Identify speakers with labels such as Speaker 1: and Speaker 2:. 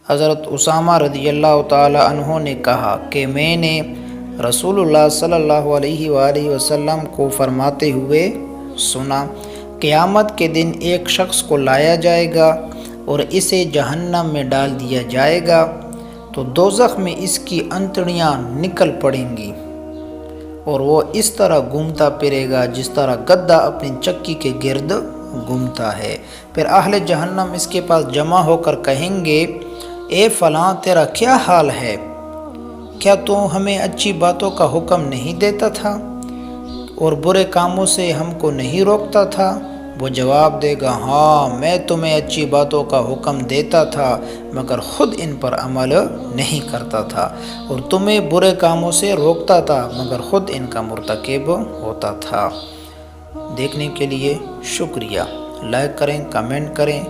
Speaker 1: حضرت اسامہ رضی اللہ تعالی عنہ نے کہا کہ میں نے رسول اللہ صلی اللہ علیہ وآلہ وسلم کو فرماتے ہوئے سنا، قیامت کے دن ایک شخص کو لایا جائے گا اور اسے جہنم میں ڈال دیا جائے گا، تو دوزخ میں اس کی انتڑیاں نکل پڑیں گی اور وہ اس طرح گھومتا پھرے گا جس طرح گدھا اپنی چکی کے گرد گھومتا ہے۔ پھر اہل جہنم اس کے پاس جمع ہو کر کہیں گے، اے فلاں تیرا کیا حال ہے؟ کیا تو ہمیں اچھی باتوں کا حکم نہیں دیتا تھا اور برے کاموں سے ہم کو نہیں روکتا تھا؟ وہ جواب دے گا، ہاں میں تمہیں اچھی باتوں کا حکم دیتا تھا مگر خود ان پر عمل نہیں کرتا تھا، اور تمہیں برے کاموں سے روکتا تھا مگر خود ان کا مرتکب ہوتا تھا۔ دیکھنے کے لیے شکریہ۔ لائک کریں، کمنٹ کریں